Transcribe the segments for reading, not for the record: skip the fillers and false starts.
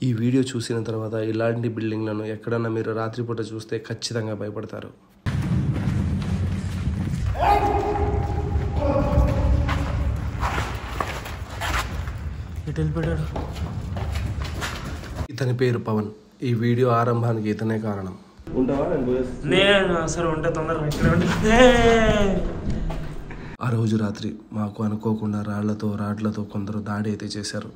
ఈ వీడియో చూసిన తర్వాత ఇలాంటి బిల్డింగ్లను ఎక్కడన్నా మీరు రాత్రిపూట చూస్తే ఖచ్చితంగా భయపడతారు. ఇతని పేరు పవన్. ఈ వీడియో ఆరంభానికి ఇతనే కారణం. ఆ రోజు రాత్రి మాకు అనుకోకుండా రాడ్లతో కొందరు దాడి అయితే చేశారు.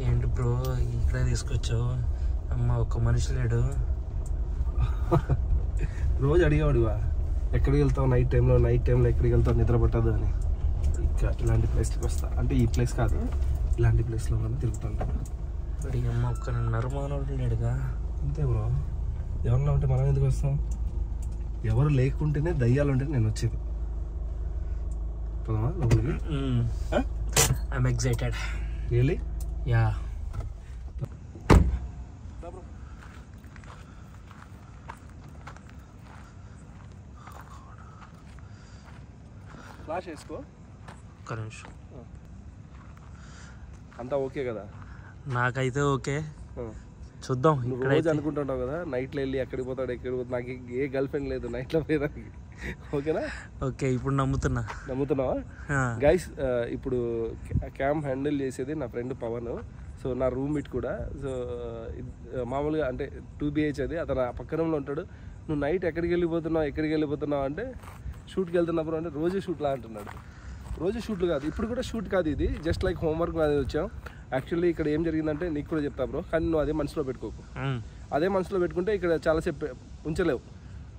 ఏంటి బ్రో ఇక్కడే తీసుకొచ్చావు? అమ్మ ఒక్క మనిషి లేడు. రోజు అడిగేవాడివా ఎక్కడికి వెళ్తావు నైట్ టైంలో ఎక్కడికి వెళ్తావు నిద్ర పట్టదు అని. ఇంకా ఇలాంటి ప్లేస్కి వస్తా అంటే ఈ ప్లేస్ కాదు, ఇలాంటి ప్లేస్లో మనం తిరుగుతుంటాం. అమ్మ ఒక్క నరమానవుడు లేడుగా. అంతే బ్రో, ఎవరిలో ఉంటే మనం ఎందుకు వస్తాం? ఎవరు లేకుంటేనే దయ్యాలు ఉంటేనే నేను వచ్చేది. పోదామా లోపలికి? I'm excited. Really? Yeah. Flash వేసుకో. ఒక్క నిమిషం. అంతా ఓకే కదా? నాకైతే ఓకే. చూద్దాం. నువ్వు రోజు అనుకుంటుంటావు కదా నైట్లో వెళ్ళి ఎక్కడికి పోతాడు. నాకు ఏ గర్ల్ ఫ్రెండ్ లేదు నైట్లో పోయేదానికి. ఓకేనా? ఓకే, ఇప్పుడు నమ్ముతున్నావా? గైస్, ఇప్పుడు క్యామ్ హ్యాండిల్ చేసేది నా ఫ్రెండ్ పవన్. సో నా రూమ్మేట్ కూడా. సో మామూలుగా అంటే 2 BH అది. అతను ఆ పక్క రూమ్లో ఉంటాడు. నువ్వు నైట్ ఎక్కడికి వెళ్ళిపోతున్నావు అంటే షూట్కి వెళ్తున్నప్పుడు అంటే రోజు షూట్లా అంటున్నాడు. రోజు షూట్లు కాదు, ఇప్పుడు కూడా షూట్ కాదు, ఇది జస్ట్ లైక్ హోంవర్క్ అది వచ్చాం. యాక్చువల్లీ ఇక్కడ ఏం జరిగిందంటే నీకు కూడా చెప్తా బ్రో, కానీ నువ్వు అదే మనసులో పెట్టుకోకు. అదే మనసులో పెట్టుకుంటే ఇక్కడ చాలాసేపు ఉంచలేవు.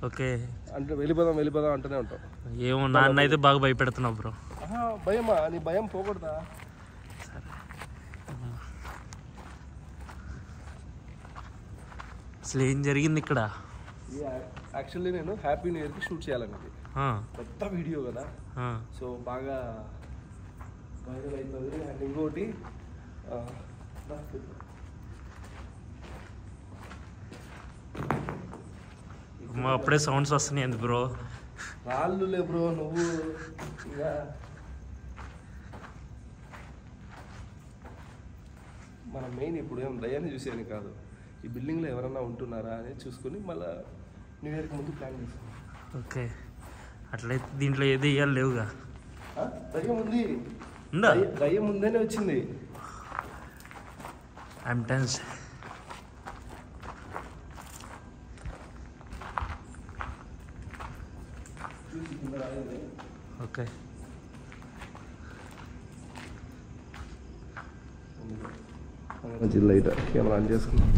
ఓకే, అంటే వెళ్ళిపోదాం అంటూనే ఉంటావు. ఏమో నాన్న అయితే బాగా భయపెడుతున్నావు బ్రో. భయమా? నీ భయం పోకూడదా? అసలు ఏం జరిగింది ఇక్కడ? యాక్చువల్లీ నేను హ్యాపీ న్యూ ఇయర్కి షూట్ చేయాలన్నది. కొత్త వీడియో కదా, సో బాగా వైరల్ అవుతుంది. అండ్ ఇంకోటి అప్పుడే సౌండ్స్ వస్తున్నాయి ఎందుకు బ్రో? రాళ్ళులే బ్రో నువ్వు. ఇంకా మన మెయిన్ ఇప్పుడు ఏం దయ్యాన్ని చూసేది కాదు, ఈ బిల్డింగ్లో ఎవరన్నా ఉంటున్నారా అని చూసుకుని మళ్ళీ న్యూ ఇయర్కి ముందు ప్లాన్ చేస్తాం. ఓకే, అట్లయితే దీంట్లో ఏది వేయాలి లేవుగా? దయ్యం ఉంది, దయ్యం ముందేనే వచ్చింది. I'm tense. Okay, light camera on చేసుకున్నాం.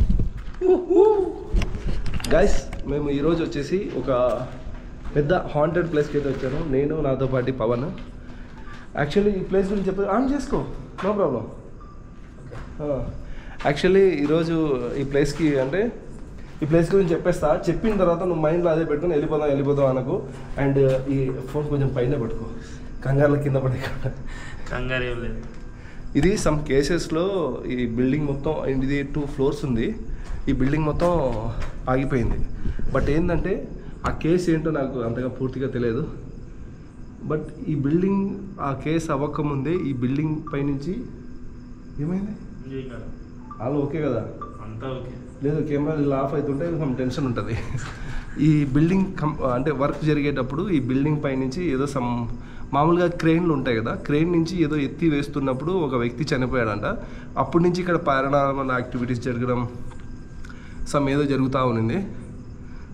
గైస్, మేము ఈరోజు వచ్చేసి ఒక పెద్ద హాంటెడ్ ప్లేస్కి అయితే వచ్చాను. నేను నాతో పాటు పవన్. యాక్చువల్లీ ఈ ప్లేస్ గురించి ఆన్ చేసుకో, నో ప్రాబ్లం. యాక్చువల్లీ ఈరోజు ఈ ప్లేస్ గురించి చెప్పేస్తా. చెప్పిన తర్వాత నువ్వు మైండ్లో అదే పెట్టుకుని వెళ్ళిపోదాం అనకు. అండ్ ఈ ఫోన్ కొంచెం పైన పట్టుకో, కంగారులో కింద పడే. కంగారు ఏం లేదు. ఇది సమ్ కేసెస్లో ఈ బిల్డింగ్ మొత్తం, ఇది 2 floors ఉంది. ఈ బిల్డింగ్ మొత్తం ఆగిపోయింది. బట్ ఏంటంటే ఆ కేసు ఏంటో నాకు అంతగా పూర్తిగా తెలియదు. బట్ ఈ బిల్డింగ్ ఆ కేసు అవ్వకముందే ఈ బిల్డింగ్ పైనుంచి ఏమైంది? వాళ్ళు ఓకే కదా? అంతా ఓకే. లేదు, కెమెరా ఇలా ఆఫ్ అవుతుంటే కొంచెం టెన్షన్ ఉంటుంది. ఈ బిల్డింగ్ అంటే వర్క్ జరిగేటప్పుడు ఈ బిల్డింగ్ పైనుంచి ఏదో మామూలుగా క్రెయిన్లు ఉంటాయి కదా, క్రెయిన్ నుంచి ఏదో ఎత్తి వేస్తున్నప్పుడు ఒక వ్యక్తి చనిపోయాడంట. అప్పటి నుంచి ఇక్కడ పారానార్మల్ యాక్టివిటీస్ జరగడం ఏదో జరుగుతూ ఉన్నింది.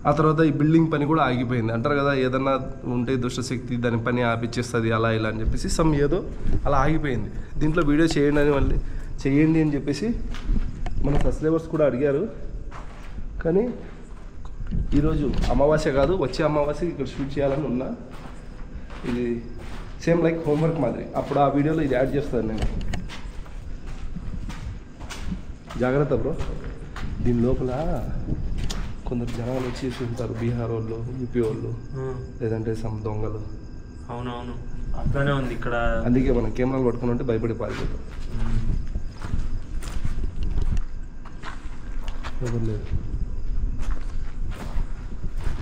ఆ తర్వాత ఈ బిల్డింగ్ పని కూడా ఆగిపోయింది. అంటారు కదా, ఏదన్నా ఉంటే దుష్టశక్తి దాని పని ఆపిచ్చేస్తుంది అలా ఇలా అని చెప్పేసి ఏదో అలా ఆగిపోయింది. దీంట్లో వీడియో చేయండి అని చెప్పేసి మన సబ్స్క్రైబర్స్ కూడా అడిగారు. కానీ ఈరోజు అమావాస్య కాదు, వచ్చే అమావాస్యకి ఇక్కడ షూట్ చేయాలని ఉన్నా. ఇది సేమ్ లైక్ హోంవర్క్ మాదిరి. అప్పుడు ఆ వీడియోలో ఇది యాడ్ చేస్తాను నేను. జాగ్రత్త బ్రో, దీని లోపల కొందరు జనాలు వచ్చేసి ఉంటారు, బీహార్ వాళ్ళు, యూపీ వాళ్ళు, లేదంటే దొంగలు. అవునవును, అట్లానే ఉంది ఇక్కడ. అందుకే మనం కెమెరాలు పట్టుకుని ఉంటే భయపడి పారిపోతాం. ఎవరు లేదు.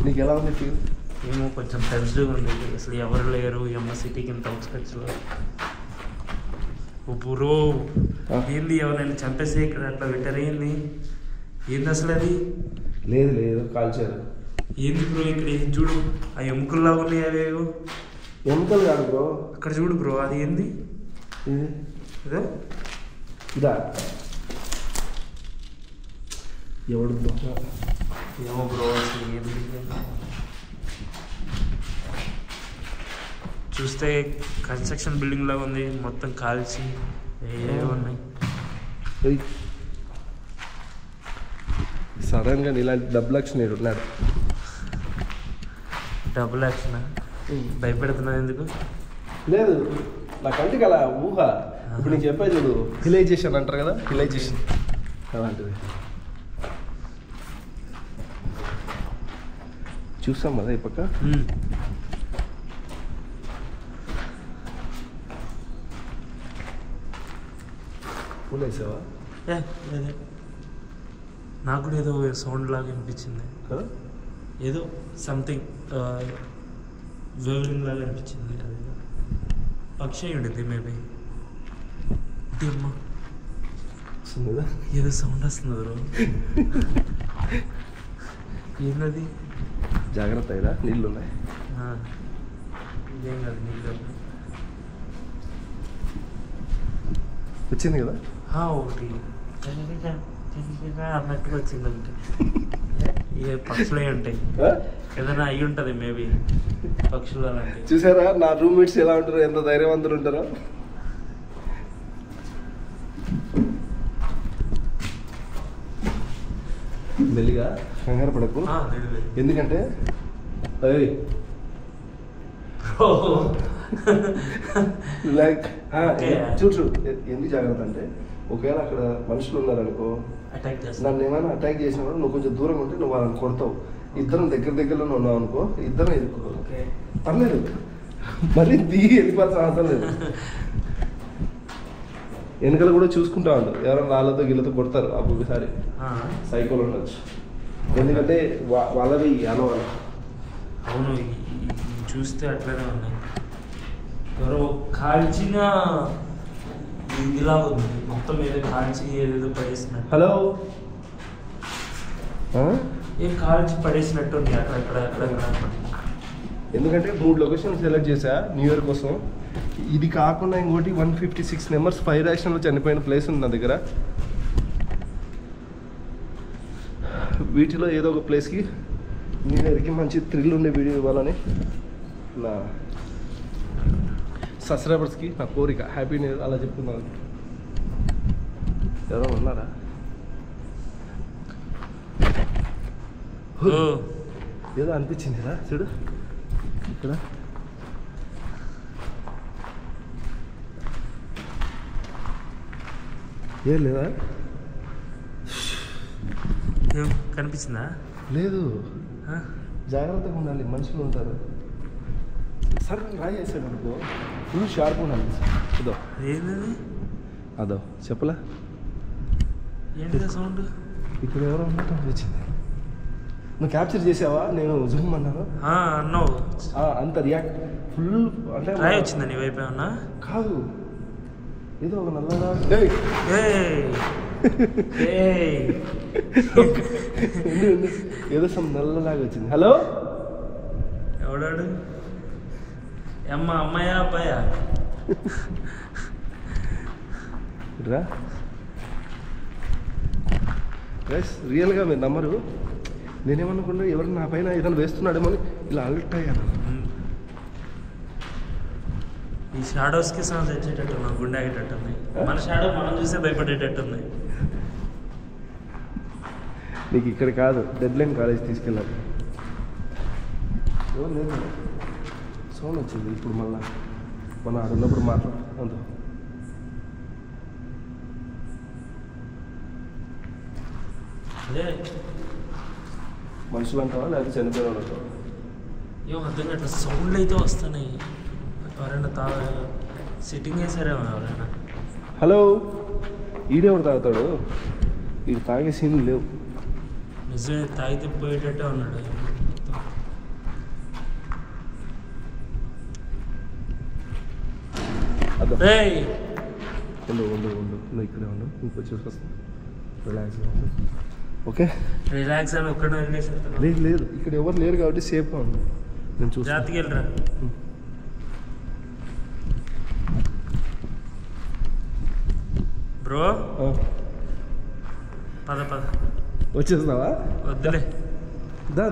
నీకు ఎలా ఉంది ఫీల్? ఏమో కొంచెం టెన్స్డ్గా ఉంది. అసలు ఎవరు లేరు సిటీకి ఇంత అవుట్స్కట్స్లో. బ్రో ఏంది ఎవరైనా చంపేసి ఇక్కడ అట్లా పెట్టారు? ఏంది అసలు అది? లేదు లేదు కాల్చారు. ఏంది బ్రో ఇక్కడ ఏం చూడు, ఆ ఎముకల్లా ఉన్నాయి అవేవో. ఎముకలు కాదు బ్రో, అక్కడ చూడు బ్రో, అది ఏంది? ఇదో ఇదా ఎవడు ఏమో బ్రో అసలు ఏంది. చూస్తే కన్స్ట్రక్షన్ బిల్డింగ్ లాగా ఉంది, మొత్తం కాల్చి ఏవో ఉన్నాయి. సడన్గా ఇలాంటి డబుల్ యాక్షన్ ఉన్నాడు. డబుల్ యాక్షన్ భయపెడుతున్నావు ఎందుకు? లేదు నా కంటికి అలా ఊహ. ఇప్పుడు నీకు చెప్పేది చూడు, హిలైజేషన్ అంటారు కదా, హిలైజేషన్ అలాంటిది. చూసాం కదా ఈ పక్క. పూలు వేసావా? లేదే, నాకు కూడా ఏదో సౌండ్ లాగా అనిపించింది కదా, ఏదో సంథింగ్ వేవింగ్ లాగా అనిపించింది. అది పక్షి అయి ఉండింది మేబీ. అమ్మా వస్తుంది కదా, ఏదో సౌండ్ వస్తుంది బ్రో. ఏంటది? జాగ్రత్త అయినా నీళ్ళు ఉన్నాయి. ఇదేం కాదు నీళ్ళు వచ్చింది కదా. ఒకటి అన్నట్టుగా వచ్చిందంటే ఏ పక్షులు అయి ఉంటాయి, ఏదైనా అయి ఉంటుంది మేబీ పక్షులు అలాంటివి. చూసారా నా రూమ్మేట్స్ ఎలా ఉంటారో, ఎంత ధైర్యవంతులు ఉంటారో. మెల్లిగా కంగారు పడకు, ఎందుకంటే లైక్ చూడు ఎందుకు జాగ్రత్త అంటే, ఒకవేళ అక్కడ మనుషులు ఉన్నారనుకో, నన్ను ఏమైనా అటాక్ చేసినప్పుడు నువ్వు కొంచెం దూరం ఉంటే నువ్వు వాళ్ళని కొడతావు. ఇద్దరం దగ్గరలో ఉన్నావు అనుకో, ఇద్దరం ఎదుర్కో, పర్లేదు, మళ్ళీ దిగి వెళ్ళిపోవాల్సిన అవసరం లేదు. వెనకలు కూడా చూసుకుంటా ఉండు, ఎవరైనా వాళ్ళతో గిళ్ళతో కొడతారు ఒక్కొక్కసారి, సైకోలు ఉండొచ్చు. ఎందుకంటే వాళ్ళవి అనవాలి. అవును, చూస్తే అట్లనే ఉన్నాయి. ఎవరో కాల్చిన ఇదిలా ఉంది, మొత్తం ఏదో కాల్చి ఏదేదో పడేసినట్టు. హలో, ఏం కాల్చి పడేసినట్టు ఉంది అక్కడక్కడ. ఎందుకంటే 3 లొకేషన్ సెలెక్ట్ చేశా న్యూ ఇయర్ కోసం. ఇది కాకుండా ఇంకోటి 156 మెంబర్స్ ఫైర్ యాక్షన్లో చనిపోయిన ప్లేస్ ఉంది నా దగ్గర. వీటిలో ఏదో ఒక ప్లేస్కి న్యూ ఇయర్కి మంచి థ్రిల్ ఉండే వీడియో ఇవ్వాలని నా సబ్స్క్రైబర్స్కి నా కోరిక. హ్యాపీ న్యూ ఇయర్ అలా చెప్తున్నాను. ఎవరో ఉన్నారా? ఏదో అనిపించింది కదా, చూడు ఇక్కడ. ఏం లేదా? కనిపించిందా? లేదు, జాగ్రత్తగా ఉండాలి, మనుషులు ఉంటారు. సరే రాయి వేసాడు అనుకో, ఫుల్ షార్ప్ ఉండాలి. ఇదో ఏంటది? అదో చెప్పలా, ఏంటిదా సౌండ్? ఇక్కడ ఎవరో ఉన్నట్టు అనిపించింది. నువ్వు క్యాప్చర్ చేసావా? నేను జూమ్ అన్నాను అన్నావు. అంత రియాక్ట్ ఫుల్ అంటే రాయి వచ్చిందా నీ వైపు? ఏమన్నా కాదు, ఏదో ఒక నల్లగా ఏదో సమ్ నల్లలాగా వచ్చింది. హలో, ఎవడాడు? అమ్మాయా అబ్బాయా? రా గైస్, రియల్గా మీరు నమ్మరు, నేనేమనుకున్నా ఎవరు నా పైన ఏదైనా వేస్తున్నాడేమో అని ఇలా అలర్ట్ అయ్యాను. ఈ షాడోస్కి సౌండ్ వచ్చేటట్టు నా గుండె ఆగేటట్టుంది. మన షాడో మనం చూసే భయపడేటట్టుంది. నీకు ఇక్కడ కాదు, డెడ్ లైన్ కాలేజ్ తీసుకెళ్ళాలి. ఎవరు లేదు, సౌండ్ వచ్చింది ఇప్పుడు. మళ్ళా మనం ఆడున్నప్పుడు మాట్లాడు అంత. అదే మనుషులు అంటావా లేకపోతే చనిపోయిన వాళ్ళు అంటావా? ఏమో అర్థం అట్లా సౌండ్లు అయితే వస్తున్నాయి. ఎవరైనా సిట్టింగ్ వేసారేమో ఎవరైనా. హలో, ఈడెవడు తాగుతాడు? వీడు తాగే సీన్లు లేవు. నిజమే తాగితే పోయేటట్టే ఉన్నాడు. ఉండు నువ్వు ఇక్కడే ఉండు, ఇంకొచ్చి వస్తాను. రిలాక్స్గా ఉండు. ఓకే రిలాక్స్ అని ఒక్కడే లేదు ఇక్కడ ఎవరు లేరు కాబట్టి సేఫ్గా ఉండు. నేను చూసి జాతికి వెళ్ళరా. బ్రో పద వచ్చేస్తున్నావా? వద్దులే దా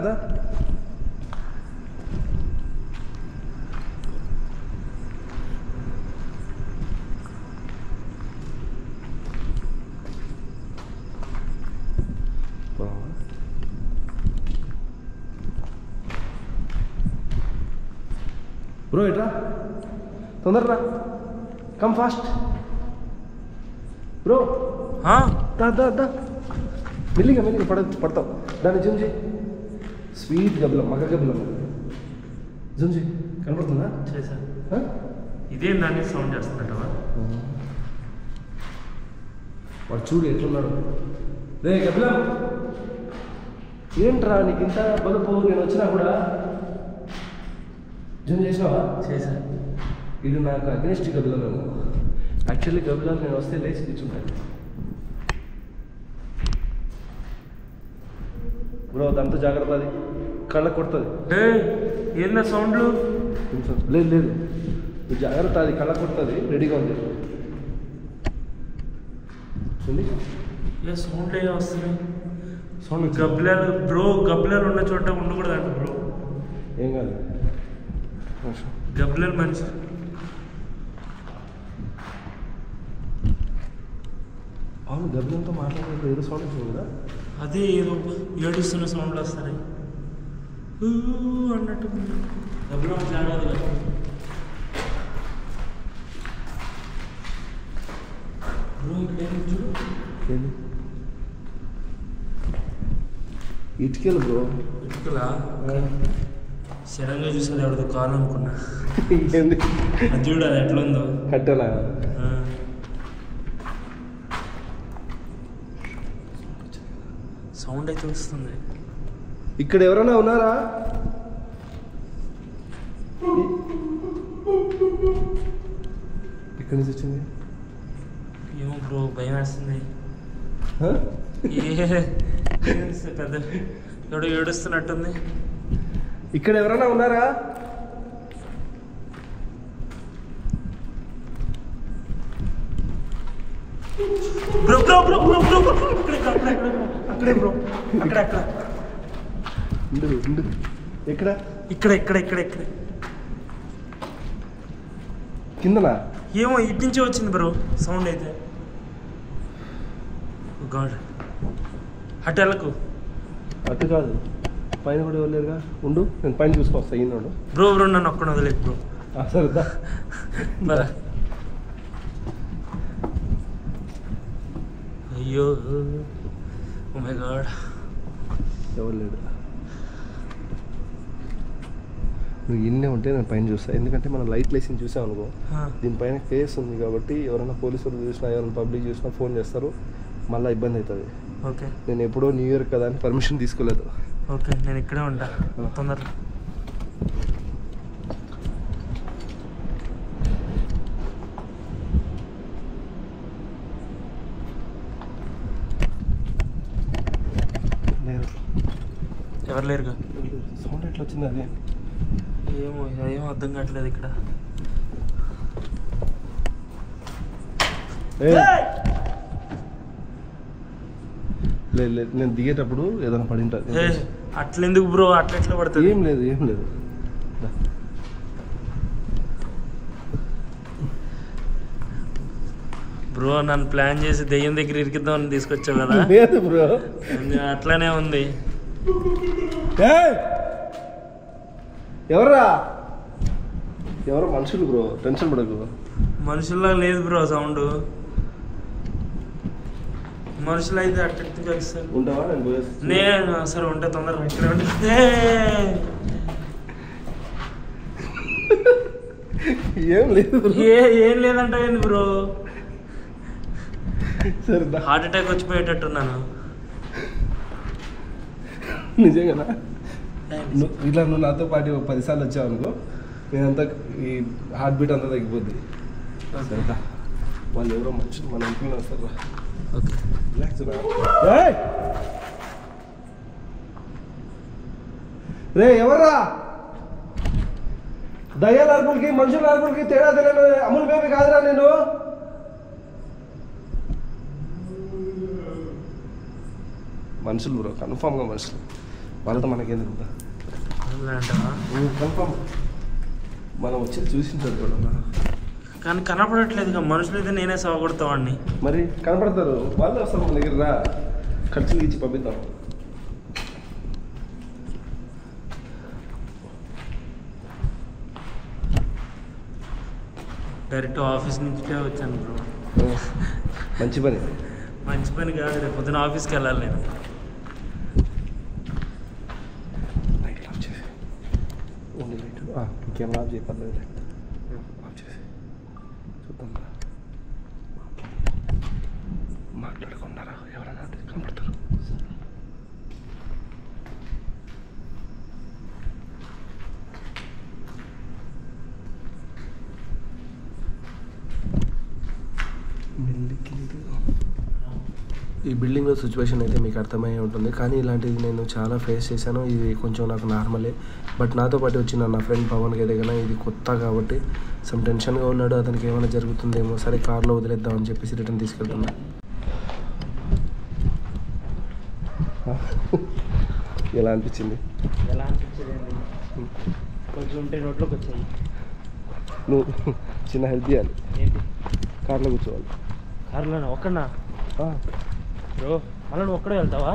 బ్రో ఎట్రా తొందరరా, కమ్ ఫాస్ట్ బ్రో. దా మెల్లిగా పడతావు. దాన్ని జూమ్ చేయి. స్వీట్ గబ్బలం, మగ గబ్బలం. జూమ్ చేయి, కనపడుతుందా? చేసా. ఇదేం దాన్ని సౌండ్ చేస్తున్నట్టవా? వాడు చూడు ఎట్లున్నాడు. రే గబ్బలం, ఏంట్రా నీకు ఇంత బలుపు? నేను వచ్చినా కూడా జూమ్ చేసినావా? చేసా. ఇది నాకు అగ్నిస్ట్ గబ్బలం. యాక్చువల్లీ గబ్బలం నేను వస్తే లేచి కూర్చుంటాను బ్రో. దాంతో జాగ్రత్త, అది కళ్ళ కొడుతుంది. ఏందా సౌండ్లు? లేదు నువ్వు జాగ్రత్త, అది కళ్ళ కొడుతుంది. రెడీగా ఉంది. సౌండ్ ఏ వస్తున్నాయి? సౌండ్ గబ్బలాలు బ్రో, గబ్బలాలు ఉన్న చోట ఉండకూడదంట బ్రో. ఏం కాదు, గబ్బలాలు మంచి. అవును, గబ్బలంతో మాట్లాడే ఏదో సౌండ్ వచ్చింది కదా. అదే ఏదో ఏడుస్తున్న సౌండ్లు వస్తాయి అన్నట్టు. గబ్బలం జాగ్రత్త కదా. బ్రో ఇక్కడ చూడు. ఏంది ఇటుకలు బ్రో? ఇటుకలా? సడన్గా చూసేది ఎవరిదో కాలు అనుకున్నా. ఏంది అది చూడు, అది ఎట్లా ఉందో. కట్టెలా? సౌండ్ అయితే వస్తుంది. ఇక్కడ ఎవరైనా ఉన్నారా? ఇక్కడి నుంచి వచ్చింది ఏమో బ్రో, భయం వేస్తుంది. పెద్ద ఎవడో ఏడుస్తున్నట్టుంది. ఇక్కడ ఎవరైనా ఉన్నారా? Bro bro bro bro bro అక్కడే బ్రో, అక్కడ ఎక్కడ? ఇక్కడ కిందనా? ఏమో ఇటు నుంచే వచ్చింది బ్రో సౌండ్ అయితే. గాడ్, అటు వెళ్ళకు. అటు కాదు, పైన కూడా ఇవ్వలేరుగా. ఉండు, నేను పైన చూసుకొస్తా. ఈనాడు బ్రో నన్ను ఒక్కడ వదిలేదు బ్రో. సరేదా? అయ్యో, ఓ మై గాడ్, ఎవరు లేడు. నువ్వు ఇన్నే ఉంటే నేను పైన చూస్తాను. ఎందుకంటే మనం లైట్ లేసి చూసాం అనుకో, దీనిపైన కేసు ఉంది కాబట్టి ఎవరైనా పోలీసులు చూసినా, ఎవరైనా పబ్లిక్ చూసినా ఫోన్ చేస్తారు, మళ్ళీ ఇబ్బంది అవుతుంది. ఓకే, నేను ఎప్పుడో న్యూ ఇయర్ కదా అని పర్మిషన్ తీసుకోలేదు. ఓకే, నేను ఇక్కడే ఉంటా తొందరగా. ఎవరు లేరుగా. సౌండ్ ఎట్లా వచ్చింది? అది ఏమో అర్థం కావట్లేదు ఇక్కడ. లేదు, నేను దిగేటప్పుడు ఏదైనా పడి ఉంటుంది. అట్లెందుకు బ్రో, అట్లా పడుతుంది. ఏం లేదు. బ్రో నన్ను ప్లాన్ చేసి దెయ్యం దగ్గర ఇరికిద్దామని తీసుకొచ్చావు కదా. లేదు బ్రో, అట్లానే ఉంది. ఎవరో మనుషులు బ్రో, టెన్షన్ పడకు. మనుషుల్లా లేదు బ్రో సౌండ్. మనుషులు అయితే అట్టు కలుస్తారు. ఉంటావా? నేను సరే ఉంటా, తొందరగా ఇక్కడ ఉంటా. ఏం లేదు, ఏం లేదంట ఏంది బ్రో? సరే, హార్ట్ అటాక్ వచ్చిపోయేటట్టున్నాను. నిజంగానా? ఇట్లా నువ్వు నాతో పాటు 10 సార్లు వచ్చావు అనుకో, నేనంతా ఈ హార్ట్ బీట్ అంతా తగ్గిపోద్ది. సరేదా, వాళ్ళు ఎవరో మనుషులు మన ఇంట్లో వస్తారు. ఓకే, రిలాక్స్ రే. ఎవర్రా? దయ్యాల అరుపులకి మనుషుల అరుపులకి తేడా తెలియదు. అమూల్ బేబీ కాదురా నేను. మనుషులు బ్రో, కన్ఫామ్గా మనుషులు. వాళ్ళతో మనకేందుకు కన్ఫామ్. మనం వచ్చి చూసింటారు కూడా, కానీ కనపడట్లేదు. మనుషులు అయితే నేనే సవగొడతా వాడిని. మరి కనపడతారు, వాళ్ళే వస్తారు మన దగ్గర. రా, ఖర్చులు ఇచ్చి పంపిద్దాం. డైరెక్ట్ ఆఫీస్ నుంచే వచ్చాను బ్రో. మంచి పని. మంచి పని కాదు, రేపు పొద్దున ఆఫీస్కి వెళ్ళాలి నేను. లైట్ ఆఫ్ చేసి ఓన్లీ లైట్ కెమెరా ఆఫ్ చేయి, పర్లేదు. ఆఫ్ చేసి చూద్దాం. మాట్లాడుకున్నారా? ఎవరన్నా కనపడతారు. ఈ బిల్డింగ్లో సిచ్యువేషన్ అయితే మీకు అర్థమయ్యే ఉంటుంది, కానీ ఇలాంటిది నేను చాలా ఫేస్ చేశాను. ఇది కొంచెం నాకు నార్మలే. బట్ నాతో పాటు వచ్చిన నా ఫ్రెండ్ పవన్కి ఏదైనా ఇది కొత్త కాబట్టి సమ్ టెన్షన్గా ఉన్నాడు. అతనికి ఏమైనా జరుగుతుందేమో, సరే కార్లో వదిలేద్దామని చెప్పేసి రిటర్న్ తీసుకెళ్తున్నా. ఎలా అనిపించింది? ఎలా అనిపించింది? కొంచెం ఉంటే రోడ్లోకి వచ్చాయి. నువ్వు చిన్న హెల్ప్ చేయాలి. ఏంటి? కార్లో కూర్చోవాలి. కారులోనా? ఒక్కడనా బ్రో? మళ్ళీ నువ్వు ఒక్కడే వెళ్తావా?